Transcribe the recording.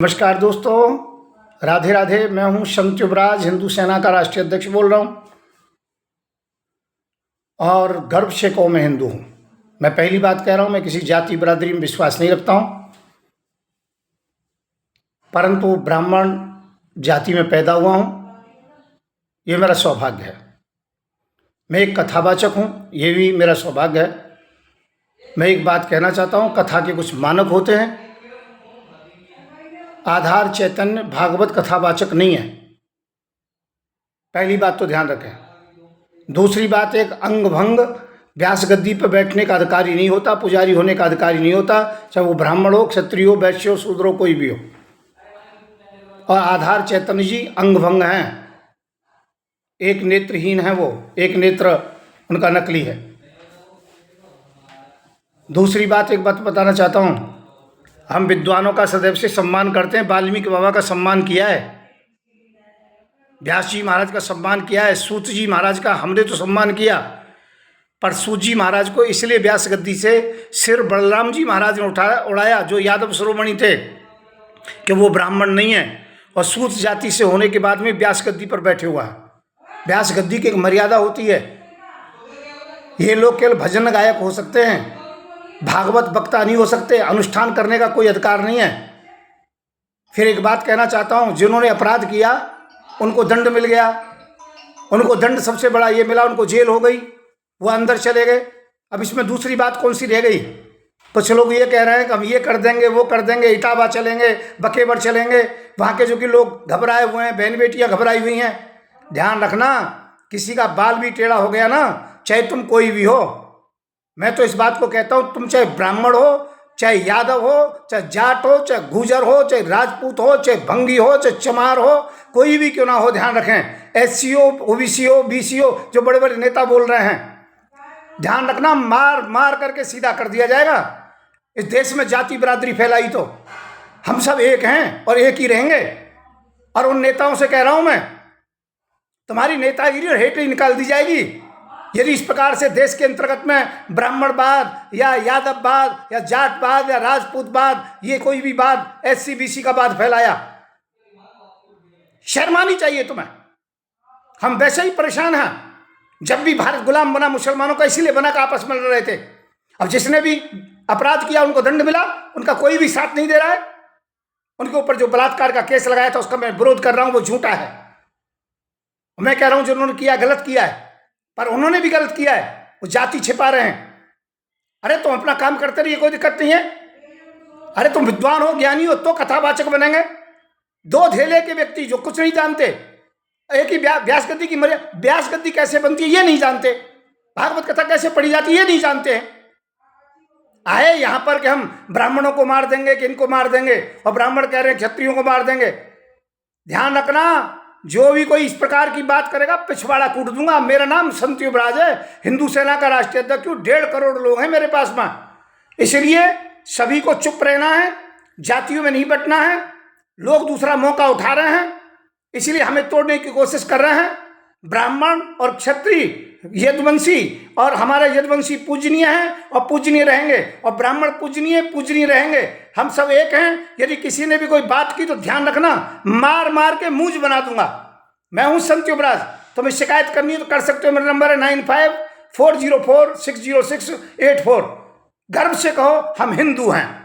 नमस्कार दोस्तों, राधे राधे। मैं हूं संत युवराज, हिंदू सेना का राष्ट्रीय अध्यक्ष बोल रहा हूं और गर्व से कहो मैं हिंदू हूं। मैं पहली बात कह रहा हूं, मैं किसी जाति बिरादरी में विश्वास नहीं रखता हूं, परंतु ब्राह्मण जाति में पैदा हुआ हूं, ये मेरा सौभाग्य है। मैं एक कथावाचक हूं, ये भी मेरा सौभाग्य है। मैं एक बात कहना चाहता हूं, कथा के कुछ मानक होते हैं, आधार चैतन्य भागवत कथावाचक नहीं है। पहली बात तो ध्यान रखें। दूसरी बात, एक अंग भंग व्यास गद्दी पर बैठने का अधिकारी नहीं होता, पुजारी होने का अधिकारी नहीं होता, चाहे वो ब्राह्मण हो, क्षत्रिय हो, वैश्य हो, शूद्र हो, कोई भी हो। और आधार चैतन्य जी अंग भंग हैं, एक नेत्रहीन है, वो एक नेत्र उनका नकली है। दूसरी बात, एक बात बताना चाहता हूँ, हम विद्वानों का सदैव से सम्मान करते हैं। वाल्मीकि बाबा का सम्मान किया है, व्यास जी महाराज का सम्मान किया है, सूत जी महाराज का हमने तो सम्मान किया, पर सूत जी महाराज को इसलिए व्यास गद्दी से सिर बलराम जी महाराज ने उड़ाया, जो यादव शिरोमणि थे, कि वो ब्राह्मण नहीं है और सूत जाति से होने के बाद में व्यास गद्दी पर बैठे हुआ है। व्यास गद्दी की एक मर्यादा होती है। ये लोग केवल भजन गायक हो सकते हैं, भागवत वक्ता नहीं हो सकते, अनुष्ठान करने का कोई अधिकार नहीं है। फिर एक बात कहना चाहता हूँ, जिन्होंने अपराध किया उनको दंड मिल गया, उनको दंड सबसे बड़ा ये मिला, उनको जेल हो गई, वो अंदर चले गए। अब इसमें दूसरी बात कौन सी रह गई? कुछ लोग ये कह रहे हैं कि हम ये कर देंगे, वो कर देंगे, इटावा चलेंगे, बकेवर चलेंगे। वहाँ के जो कि लोग घबराए हुए हैं, बहन बेटियाँ घबराई हुई हैं। ध्यान रखना, किसी का बाल भी टेढ़ा हो गया ना, चाहे तुम कोई भी हो, मैं तो इस बात को कहता हूँ, तुम चाहे ब्राह्मण हो, चाहे यादव हो, चाहे जाट हो, चाहे गुर्जर हो, चाहे राजपूत हो, चाहे भंगी हो, चाहे चमार हो, कोई भी क्यों ना हो, ध्यान रखें। एससी हो, ओबीसी हो, बीसी हो, जो बड़े बड़े नेता बोल रहे हैं, ध्यान रखना, मार मार करके सीधा कर दिया जाएगा। इस देश में जाति बिरादरी फैलाई तो हम सब एक हैं और एक ही रहेंगे। और उन नेताओं से कह रहा हूँ मैं, तुम्हारी नेतागिरी और हेट निकाल दी जाएगी यदि इस प्रकार से देश के अंतर्गत में ब्राह्मणवाद या यादववाद या जाटवाद या राजपूतवाद, ये कोई भी बात, एससी बीसी का बात फैलाया। शर्म आनी चाहिए तुम्हें। हम वैसे ही परेशान हैं। जब भी भारत गुलाम बना मुसलमानों का इसीलिए बना कि आपस में लड़ रहे थे। अब जिसने भी अपराध किया उनको दंड मिला, उनका कोई भी साथ नहीं दे रहा है। उनके ऊपर जो बलात्कार का केस लगाया था उसका मैं विरोध कर रहा हूं, वो झूठा है। मैं कह रहा हूं जिन्होंने किया गलत किया है, पर उन्होंने भी गलत किया है, वो जाति छिपा रहे हैं। अरे तुम अपना काम करते रहिए, कोई दिक्कत नहीं है। अरे तुम विद्वान हो, ज्ञानी हो, तो कथावाचक बनेंगे। दो धेले के व्यक्ति जो कुछ नहीं जानते, एक ही व्यास गद्दी की व्यास गद्दी कैसे बनती है ये नहीं जानते, भागवत कथा कैसे पढ़ी जाती है ये नहीं जानते हैं। आए यहाँ पर कि हम ब्राह्मणों को मार देंगे, कि इनको मार देंगे, और ब्राह्मण कह रहे हैं क्षत्रियों को मार देंगे। ध्यान रखना, जो भी कोई इस प्रकार की बात करेगा पिछवाड़ा कूट दूंगा। मेरा नाम संत युवराज है, हिंदू सेना का राष्ट्रीय अध्यक्ष हूं। 1.5 करोड़ लोग हैं मेरे पास में, इसलिए सभी को चुप रहना है, जातियों में नहीं बंटना है। लोग दूसरा मौका उठा रहे हैं, इसलिए हमें तोड़ने की कोशिश कर रहे हैं। ब्राह्मण और क्षत्रिय यदुवंशी, और हमारे यदुवंशी पूजनीय हैं और पूजनीय रहेंगे, और ब्राह्मण पूजनीय रहेंगे। हम सब एक हैं। यदि किसी ने भी कोई बात की तो ध्यान रखना, मार मार के मूंज बना दूंगा। मैं हूं संत युवराज। तुम्हें शिकायत करनी है तो कर सकते हो, मेरा नंबर है 9540460684। गर्व से कहो हम हिंदू हैं।